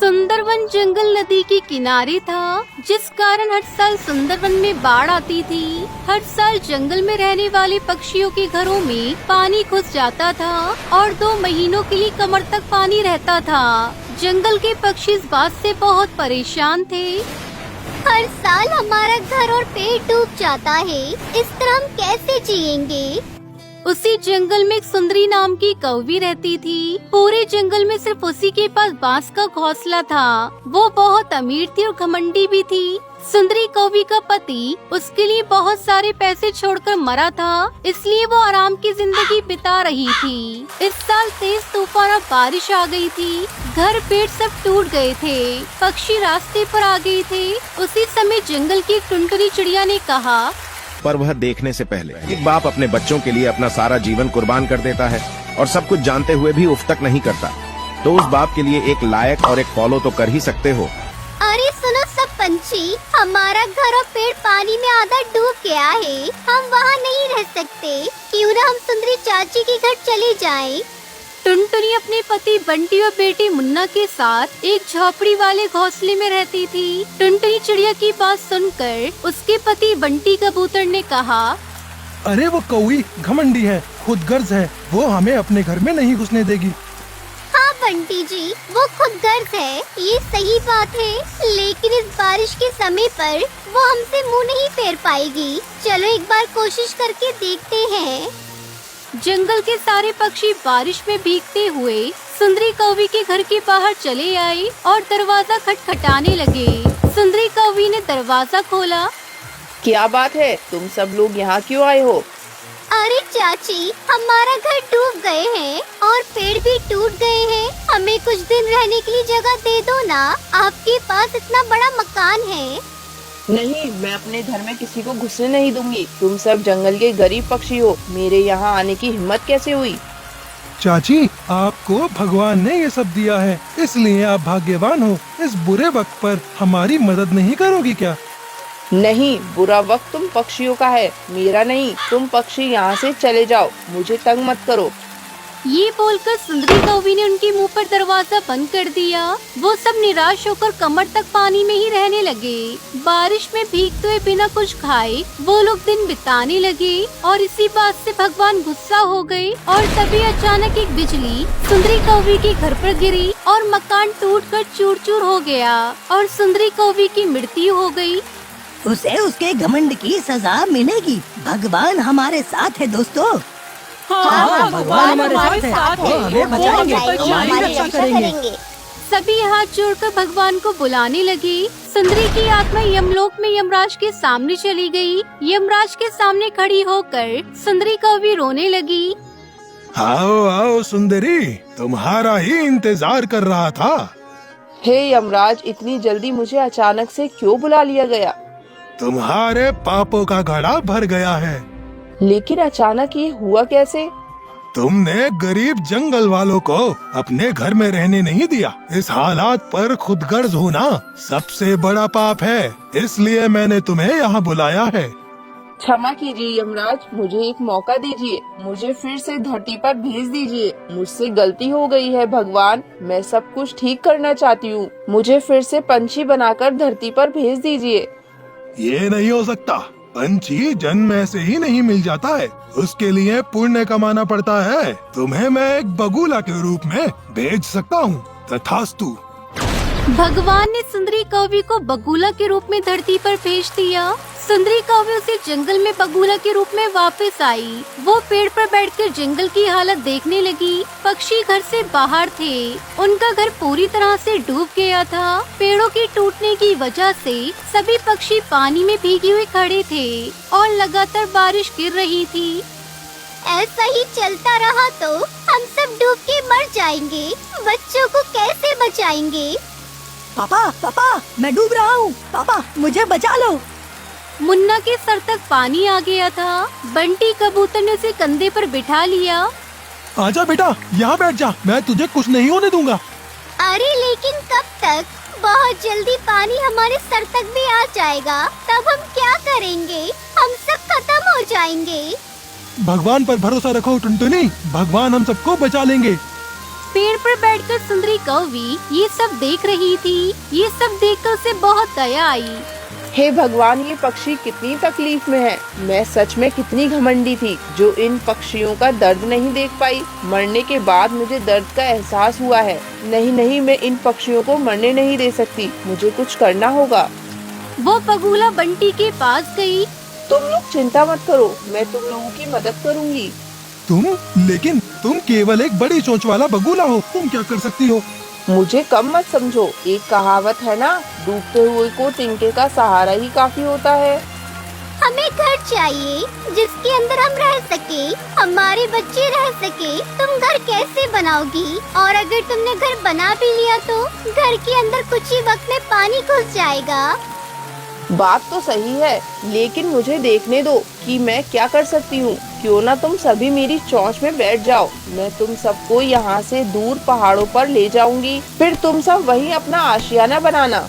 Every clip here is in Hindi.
सुंदरवन जंगल नदी के किनारे था, जिस कारण हर साल सुंदरवन में बाढ़ आती थी। हर साल जंगल में रहने वाले पक्षियों के घरों में पानी घुस जाता था और 2 महीनों के लिए कमर तक पानी रहता था। जंगल के पक्षी इस बात से बहुत परेशान थे। हर साल हमारा घर और पेड़ डूब जाता है, इस तरह हम कैसे जिएंगे? उसी जंगल में एक सुंदरी नाम की कौवी रहती थी। पूरे जंगल में सिर्फ उसी के पास बांस का घोंसला था। वो बहुत अमीर थी और घमंडी भी थी। सुंदरी कौवी का पति उसके लिए बहुत सारे पैसे छोड़कर मरा था, इसलिए वो आराम की जिंदगी बिता रही थी। इस साल तेज तूफान और बारिश आ गई थी। घर पेड़ सब टूट गए थे। पक्षी रास्ते पर आ गए थे। उसी समय जंगल की एक टुनटुनी चिड़िया ने कहा, पर वह देखने से पहले एक बाप अपने बच्चों के लिए अपना सारा जीवन कुर्बान कर देता है और सब कुछ जानते हुए भी उफ तक नहीं करता, तो उस बाप के लिए एक लायक और एक फॉलो तो कर ही सकते हो। अरे सुनो सब पंछी, हमारा घर और पेड़ पानी में आधा डूब गया है। हम वहाँ नहीं रह सकते। क्यों ना हम सुंदरी चाची के घर चले जाएं? टुनटुनी अपने पति बंटी और बेटे मुन्ना के साथ एक झोपड़ी वाले घोंसले में रहती थी। टुनटुनी चिड़िया की बात सुनकर उसके पति बंटी कबूतर ने कहा, अरे वो कौवी घमंडी है, खुदगर्ज है, वो हमें अपने घर में नहीं घुसने देगी। हाँ बंटी जी, वो खुदगर्ज है, ये सही बात है, लेकिन इस बारिश के समय पर वो हमसे मुंह नहीं फेर पाएगी। चलो एक बार कोशिश करके देखते हैं। जंगल के सारे पक्षी बारिश में भीगते हुए सुंदरी कौवी के घर के बाहर चले आए और दरवाजा खटखटाने लगे। सुंदरी कौवी ने दरवाजा खोला। क्या बात है, तुम सब लोग यहाँ क्यों आए हो? अरे चाची, हमारा घर डूब गए हैं और पेड़ भी टूट गए हैं। हमें कुछ दिन रहने के लिए जगह दे दो ना। आपके पास इतना बड़ा मकान है। नहीं, मैं अपने घर में किसी को घुसने नहीं दूंगी। तुम सब जंगल के गरीब पक्षी हो, मेरे यहाँ आने की हिम्मत कैसे हुई? चाची, आपको भगवान ने ये सब दिया है, इसलिए आप भाग्यवान हो। इस बुरे वक्त पर हमारी मदद नहीं करोगी क्या? नहीं, बुरा वक्त तुम पक्षियों का है, मेरा नहीं। तुम पक्षी यहाँ से चले जाओ, मुझे तंग मत करो। ये बोलकर सुंदरी कौवी ने उनके मुंह पर दरवाजा बंद कर दिया। वो सब निराश होकर कमर तक पानी में ही रहने लगे। बारिश में भीगते हुए बिना कुछ खाए वो लोग दिन बिताने लगे और इसी बात से भगवान गुस्सा हो गए। और तभी अचानक एक बिजली सुंदरी कौवी के घर पर गिरी और मकान टूटकर चूर-चूर हो गया और सुंदरी कौवी की मृत्यु हो गई। उसे उसके घमंड की सजा मिलेगी। भगवान हमारे साथ है दोस्तों। हाँ, भगवान हमारे साथ है, वो हमें बचाएंगे, हमारी रक्षा करेंगे। सभी हाथ जोड़कर भगवान को बुलाने लगे। सुंदरी की आत्मा यमलोक में यमराज के सामने चली गई। यमराज के सामने खड़ी होकर सुंदरी कौवी रोने लगी। आओ आओ सुंदरी, तुम्हारा ही इंतजार कर रहा था। हे यमराज, इतनी जल्दी मुझे अचानक से क्यों बुला लिया गया? तुम्हारे पापों का घड़ा भर गया है। लेकिन अचानक ये हुआ कैसे? तुमने गरीब जंगल वालों को अपने घर में रहने नहीं दिया। इस हालात पर खुदगर्ज होना सबसे बड़ा पाप है, इसलिए मैंने तुम्हें यहाँ बुलाया है। क्षमा कीजिए यमराज, मुझे एक मौका दीजिए, मुझे फिर से धरती पर भेज दीजिए। मुझसे गलती हो गई है भगवान, मैं सब कुछ ठीक करना चाहती हूँ। मुझे फिर से पंछी बनाकर धरती पर भेज दीजिए। ये नहीं हो सकता। पंछी जन्म ऐसे ही नहीं मिल जाता है, उसके लिए पुण्य कमाना पड़ता है। तुम्हें मैं एक बगुला के रूप में भेज सकता हूँ, तथास्तु। भगवान ने सुंदरी कौवी को बगुला के रूप में धरती पर भेज दिया। सुंदरी कौवी उसी जंगल में बगुला के रूप में वापस आई। वो पेड़ पर बैठकर जंगल की हालत देखने लगी। पक्षी घर से बाहर थे। उनका घर पूरी तरह से डूब गया था। पेड़ों के टूटने की वजह से सभी पक्षी पानी में भीगे हुए खड़े थे और लगातार बारिश गिर रही थी। ऐसा ही चलता रहा तो हम सब डूब के मर जाएंगे। बच्चों को कैसे बचाएंगे? पापा पापा, मैं डूब रहा हूँ। पापा मुझे बचा लो। मुन्ना के सर तक पानी आ गया था। बंटी कबूतर ने उसे कंधे पर बिठा लिया। आजा बेटा, यहाँ बैठ जा, मैं तुझे कुछ नहीं होने दूंगा। अरे लेकिन कब तक? बहुत जल्दी पानी हमारे सर तक भी आ जाएगा, तब हम क्या करेंगे? हम सब खत्म हो जाएंगे। भगवान पर भरोसा रखो टुनटुनी, भगवान हम सबको बचा लेंगे। पेड़ पर बैठकर सुंदरी कौवी ये सब देख रही थी। ये सब देखकर उसे बहुत दया आई। हे भगवान, ये पक्षी कितनी तकलीफ में है। मैं सच में कितनी घमंडी थी जो इन पक्षियों का दर्द नहीं देख पाई। मरने के बाद मुझे दर्द का एहसास हुआ है। नहीं, मैं इन पक्षियों को मरने नहीं दे सकती। मुझे कुछ करना होगा। वो बगुला बंटी के पास गई। तुम लोग चिंता मत करो, मैं तुम लोगों की मदद करूंगी। लेकिन तुम केवल एक बड़ी चोंच वाला बगुला हो, तुम क्या कर सकती हो? मुझे कम मत समझो। एक कहावत है ना, डूबते हुए को तिनके का सहारा ही काफी होता है। हमें घर चाहिए जिसके अंदर हम रह सके, हमारे बच्चे रह सके। तुम घर कैसे बनाओगी? और अगर तुमने घर बना भी लिया तो घर के अंदर कुछ ही वक्त में पानी घुस जाएगा। बात तो सही है, लेकिन मुझे देखने दो कि मैं क्या कर सकती हूँ। क्यों ना तुम सभी मेरी चोंच में बैठ जाओ। मैं तुम सबको यहाँ से दूर पहाड़ों पर ले जाऊंगी, फिर तुम सब वहीं अपना आशियाना बनाना।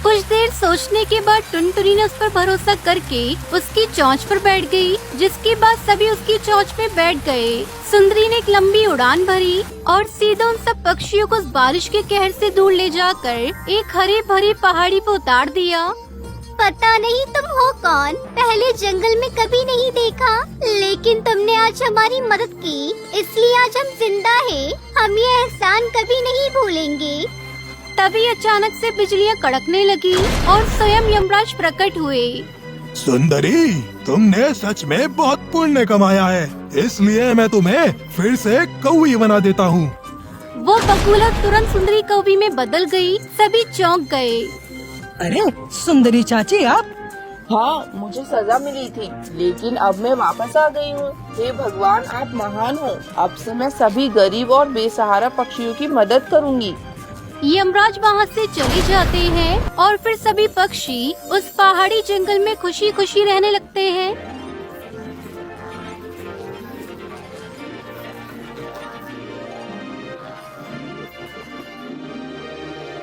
कुछ देर सोचने के बाद टुनटुनी ने उस पर भरोसा करके उसकी चोंच पर बैठ गई, जिसके बाद सभी उसकी चोंच पे बैठ गए। सुंदरी ने एक लंबी उड़ान भरी और सीधे उन सब पक्षियों को उस बारिश के कहर से दूर ले जाकर एक हरी भरी पहाड़ी पर उतार दिया। पता नहीं तुम हो कौन, पहले जंगल में कभी नहीं देखा, लेकिन तुमने आज हमारी मदद की, इसलिए आज हम जिंदा हैं। हम ये एहसान कभी नहीं भूलेंगे। तभी अचानक से बिजलियां कड़कने लगी और स्वयं यमराज प्रकट हुए। सुंदरी, तुमने सच में बहुत पुण्य कमाया है, इसलिए मैं तुम्हें फिर से कौवी बना देता हूँ। वो बगुला तुरंत सुंदरी कौवी में बदल गई। सभी चौंक गए। अरे सुंदरी चाची, आप? हाँ, मुझे सजा मिली थी, लेकिन अब मैं वापस आ गई हूँ। हे भगवान, आप महान हो। अब से मैं सभी गरीब और बेसहारा पक्षियों की मदद करूँगी। यमराज वहाँ से चले जाते हैं और फिर सभी पक्षी उस पहाड़ी जंगल में खुशी खुशी रहने लगते हैं।